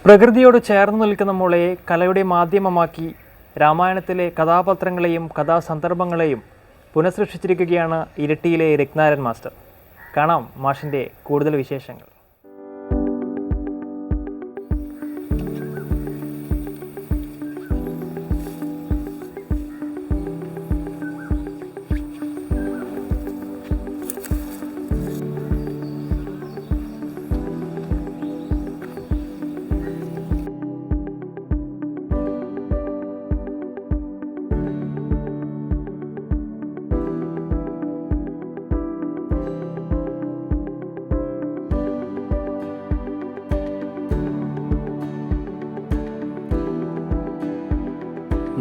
പ്രകൃതിയോട് ചേർന്ന് നിൽക്കുന്ന മുളയെ കലയുടെ മാധ്യമമാക്കി രാമായണത്തിലെ കഥാപാത്രങ്ങളെയും കഥാസന്ദർഭങ്ങളെയും പുനഃസൃഷ്ടിച്ചിരിക്കുകയാണ് ഇരിട്ടിയിലെ രത്നാരൻ മാസ്റ്റർ. കാണാം മാഷിൻ്റെ കൂടുതൽ വിശേഷങ്ങൾ.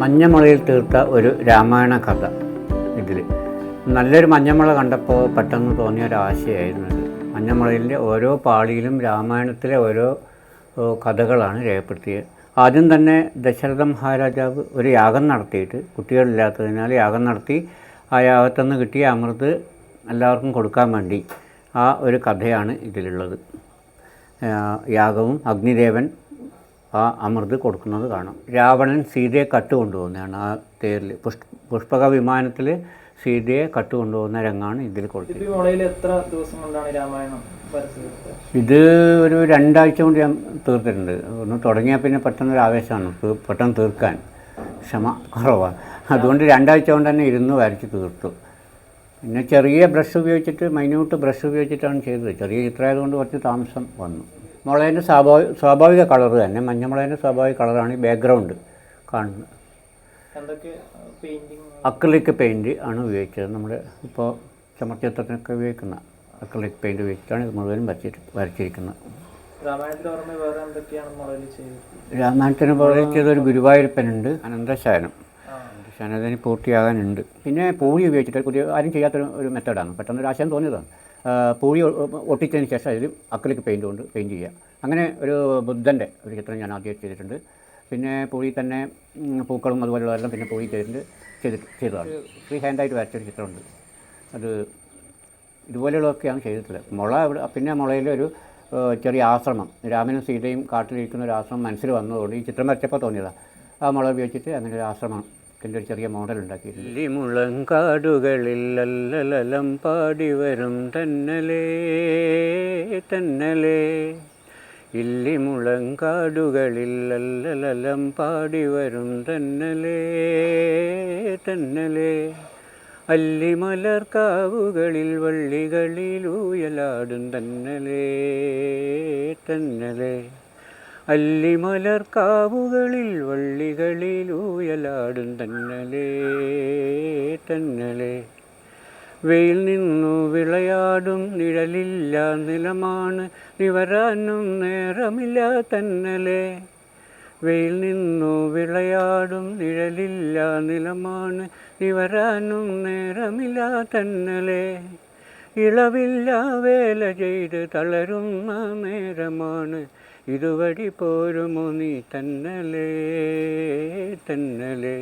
മഞ്ഞമുളയിൽ തീർത്ത ഒരു രാമായണ കഥ. ഇതിൽ നല്ലൊരു മഞ്ഞമുള കണ്ടപ്പോൾ പെട്ടെന്ന് തോന്നിയ ഒരു ആശയമായിരുന്നു ഇത്. മഞ്ഞമുളയിലെ ഓരോ പാളിയിലും രാമായണത്തിലെ ഓരോ കഥകളാണ് രേഖപ്പെടുത്തിയത്. ആദ്യം തന്നെ ദശരഥ മഹാരാജാവ് ഒരു യാഗം നടത്തിയിട്ട്, കുട്ടികളില്ലാത്തതിനാൽ യാഗം നടത്തി ആ യാഗത്തുനിന്ന് കിട്ടിയ അമൃത് എല്ലാവർക്കും കൊടുക്കാൻ വേണ്ടി ആ ഒരു കഥയാണ് ഇതിലുള്ളത്. യാഗവും അഗ്നിദേവൻ ആ അമൃത് കൊടുക്കുന്നത് കാണാം. രാവണൻ സീതയെ കട്ടുകൊണ്ടുപോകുന്നതാണ് ആ തേരിൽ. പുഷ്പക വിമാനത്തിൽ സീതയെ കട്ടുകൊണ്ടുപോകുന്ന രംഗമാണ് ഇതിൽ കൊടുത്തത്. എത്ര ദിവസം കൊണ്ടാണ് രാമായണം? ഇത് ഒരു 2 ആഴ്ച കൊണ്ട് ഞാൻ തീർത്തിട്ടുണ്ട്. ഒന്ന് തുടങ്ങിയാൽ പിന്നെ പെട്ടെന്നൊരു ആവേശമാണ് പെട്ടെന്ന് തീർക്കാൻ, ക്ഷമ കുറവാണ്. അതുകൊണ്ട് 2 ആഴ്ച കൊണ്ട് തന്നെ ഇരുന്ന് വരച്ച് തീർത്തു. പിന്നെ ചെറിയ ബ്രഷ് ഉപയോഗിച്ചിട്ട്, മൈന്യൂട്ട് ബ്രഷ് ഉപയോഗിച്ചിട്ടാണ് ചെയ്തത്. ചെറിയ ചിത്രമായതുകൊണ്ട് കുറച്ച് താമസം വന്നു. മുളേൻ്റെ സ്വാഭാവിക കളർ തന്നെ, മഞ്ഞമുളേൻ്റെ സ്വാഭാവിക കളറാണ് ഈ ബാക്ക്ഗ്രൗണ്ട് കാണുന്നത്. അക്രിലിക് പെയിൻറ്റ് ആണ് ഉപയോഗിച്ചത്. നമ്മുടെ ഇപ്പോൾ ചുമർച്ചിത്രത്തിനൊക്കെ ഉപയോഗിക്കുന്ന അക്രിലിക് പെയിൻറ്റ് ഉപയോഗിച്ചിട്ടാണ് ഇത് മുഴുവനും വരച്ചിരിക്കുന്നത്. രാമായണത്തിന് പുറകെ ചെയ്തൊരു ഗുരുവായൂരപ്പനുണ്ട്, അനന്തശയനം. ശയനത്തിന് പൂർത്തിയാകാനുണ്ട്. പിന്നെ പൂഴി ഉപയോഗിച്ചിട്ട് പുതിയ ആരും ചെയ്യാത്തൊരു മെത്തേഡാണ്. പെട്ടെന്നൊരു ആശയം തോന്നിയതാണ്. പൂഴി ഒട്ടിച്ചതിന് ശേഷം അതിൽ അക്രിലിക് പെയിൻറ്റ് കൊണ്ട് പെയിൻറ്റ് ചെയ്യുക. അങ്ങനെ ഒരു ബുദ്ധൻ്റെ ഒരു ചിത്രം ഞാൻ ആദ്യം ചെയ്തിട്ടുണ്ട്. പിന്നെ പൂഴി തന്നെ പൂക്കളും അതുപോലെയുള്ളതെല്ലാം പിന്നെ പൂഴി ചെയ്തതാണ്. ഫ്രീ ഹാൻഡായിട്ട് വരച്ചൊരു ചിത്രമുണ്ട്. അത് ഇതുപോലെയുള്ളതൊക്കെയാണ് ചെയ്തിട്ടുള്ളത്. മുള പിന്നെ മുളയിലൊരു ചെറിയ ആശ്രമം, രാമനും സീതയും കാട്ടിലിരിക്കുന്ന ഒരു ആശ്രമം മനസ്സിൽ വന്നതുകൊണ്ട് ഈ ചിത്രം വരച്ചപ്പോൾ തോന്നിയതാണ്. ആ മുള ഉപയോഗിച്ചിട്ട് അങ്ങനെ ഒരു ആശ്രമം ഒരു ചെറിയ മോഡൽ ഉണ്ടാക്കിയിട്ടുണ്ട്. മുളങ്കാടുകളിൽ അല്ലലം പാടി വരും തന്നലേ തന്നലേ, ഇല്ലി മുളങ്കാടുകളിൽ അല്ലലം പാടി വരും തന്നലേ തന്നലേ, അല്ലിമലർക്കാവുകളിൽ വള്ളികളിലൂയലാടും തന്നലേ തന്നലേ, അല്ലിമലർക്കാവുകളിൽ വള്ളികളിലൂയലാടും തന്നലേ തന്നലേ, വെയിൽ നിന്നു വിളയാടും നിഴലില്ല നിലമാണ് നിവരാനും നേരമില്ല തന്നലേ, വെയിൽ നിന്നു വിളയാടും നിഴലില്ല നിലമാണ് നിവരാനും നേരമില്ല തന്നലേ, ഇളവില്ല വേല ചെയ്ത് തളരുന്ന നേരമാണ് ഇതുവഴി പോരുമോ നീ തന്നലേ തന്നലേ.